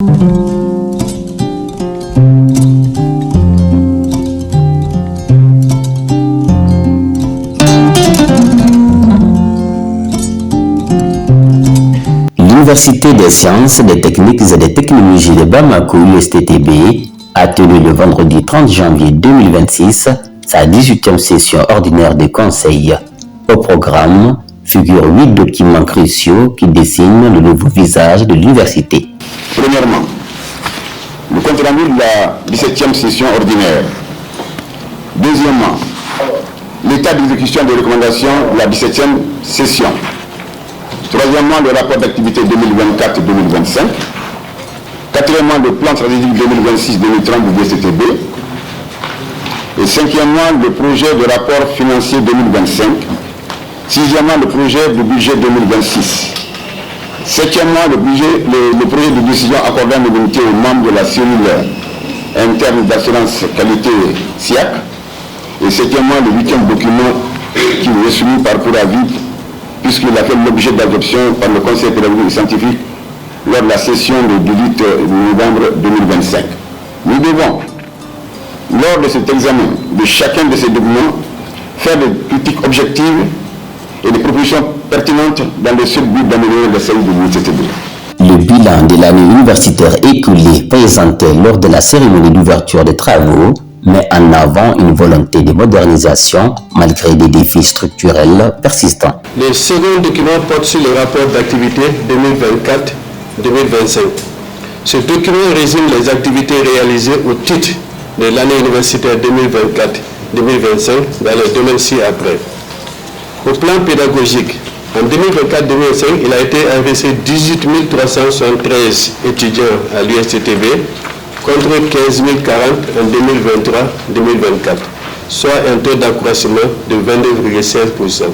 L'Université des sciences, des techniques et des technologies de Bamako USTTB a tenu le vendredi 30 janvier 2026 sa 18e session ordinaire de conseil. Au programme figurent 8 documents cruciaux qui dessinent le nouveau visage de l'université. Premièrement, le compte rendu de la 17e session ordinaire. Deuxièmement, l'état d'exécution des recommandations de la 17e session. Troisièmement, le rapport d'activité 2024-2025. Quatrièmement, le plan stratégique 2026-2030 du DCTB. Et cinquièmement, le projet de rapport financier 2025. Sixièmement, le projet de budget 2026. Septièmement, le projet de décision accordant l'immunité aux membres de la cellule interne d'assurance qualité SIAC. Et septièmement, le 8e document qui nous est soumis par cours avis, puisqu'il a fait l'objet d'adoption par le Conseil pédagogique et scientifique lors de la session du 18 novembre 2025. Nous devons, lors de cet examen de chacun de ces documents, faire des critiques objectives et des propositions pertinentes dans le seul but d'améliorer le service de l'USTTB. Le bilan de l'année universitaire écoulée présenté lors de la cérémonie d'ouverture des travaux met en avant une volonté de modernisation malgré des défis structurels persistants. Le second document porte sur le rapport d'activité 2024-2025. Ce document résume les activités réalisées au titre de l'année universitaire 2024-2025 dans le domaine ci-après. Au plan pédagogique, en 2024-2025, il a été investi 18 373 étudiants à l'USTTB contre 15 040 en 2023-2024, soit un taux d'accroissement de 22,16%.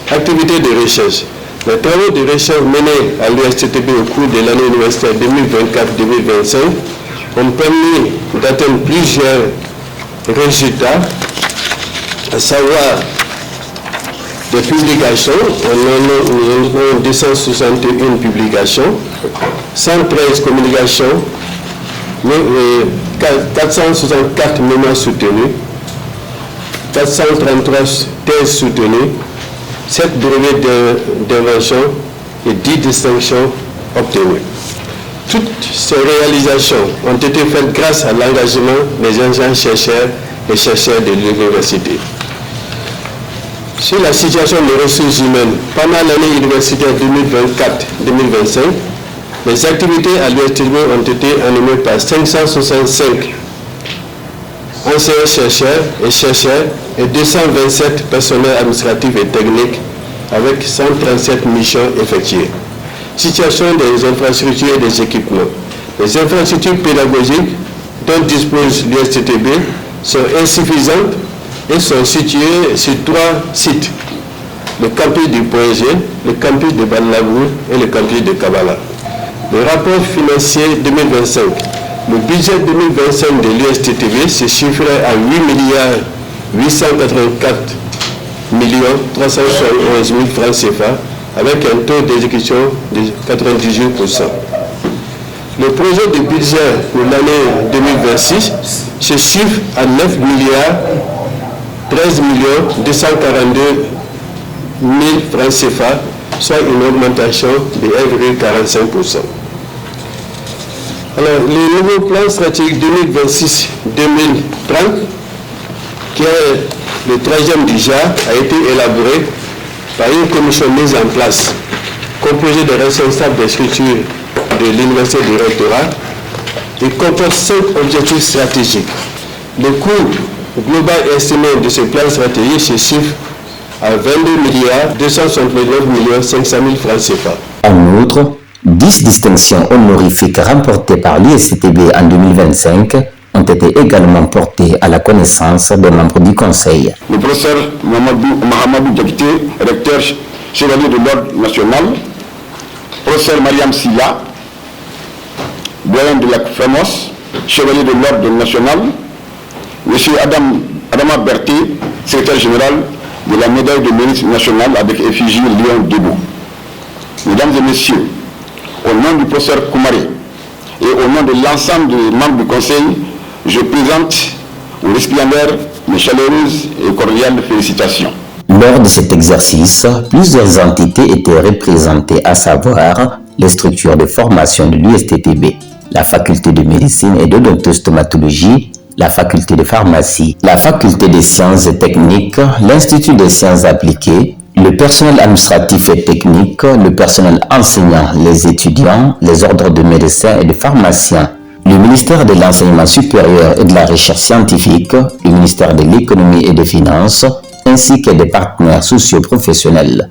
Activités de recherche. Les travaux de recherche menés à l'USTTB au cours de l'année universitaire 2024-2025 ont permis d'atteindre plusieurs résultats, à savoir des publications, on a 261 publications, 113 communications, 464 mémoires soutenues, 433 thèses soutenues, 7 brevets d'invention et 10 distinctions obtenues. Toutes ces réalisations ont été faites grâce à l'engagement des anciens chercheurs et chercheurs de l'université. Sur la situation des ressources humaines, pendant l'année universitaire 2024-2025, les activités à l'USTTB ont été animées par 565 enseignants-chercheurs et 227 personnels administratifs et techniques avec 137 missions effectuées. Situation des infrastructures et des équipements. Les infrastructures pédagogiques dont dispose l'USTTB sont insuffisantes et sont situées sur 3 sites. Le campus du Poégé, le campus de Badlabour et le campus de Kabbalah. Le rapport financier 2025. Le budget 2025 de l'USTTB se chiffrait à 8 884 371 000 francs CFA avec un taux d'exécution de 98%. Le projet de budget pour l'année 2026 se chiffre à 9 13 242 000 francs CFA, soit une augmentation de 1,45%. Alors, le nouveau plan stratégique 2026-2030, qui est le 3e du JAR, a été élaboré par une commission mise en place, composée de responsables des structures de l'Université du Rectorat. Il comporte 5 objectifs stratégiques. Le coût global estimé de ce plan stratégique se chiffre à 22 269 500 000 francs CFA. En outre, 10 distinctions honorifiques remportées par l'USTTB en 2025 ont été également portées à la connaissance des membres du Conseil. Le professeur Mahamadou Diakité, recteur chevalier de l'Ordre national, professeur Mariam Silla, doyen de la FAMOS, chevalier de l'Ordre national, M. Adama Berté, secrétaire général de la médaille de mérite nationale avec effigie Lion debout. Mesdames et messieurs, au nom du professeur Koumaré, nom de l'ensemble des membres du Conseil, je présente aux récipiendaires mes chaleureuses et cordiales félicitations. Lors de cet exercice, plusieurs entités étaient représentées, à savoir les structures de formation de l'USTTB, la faculté de médecine et d'odontostomatologie, la faculté de pharmacie, la faculté des sciences et techniques, l'Institut des sciences appliquées, le personnel administratif et technique, le personnel enseignant, les étudiants, les ordres de médecins et de pharmaciens, le ministère de l'Enseignement supérieur et de la Recherche scientifique, le ministère de l'Économie et des Finances, ainsi que des partenaires socio-professionnels.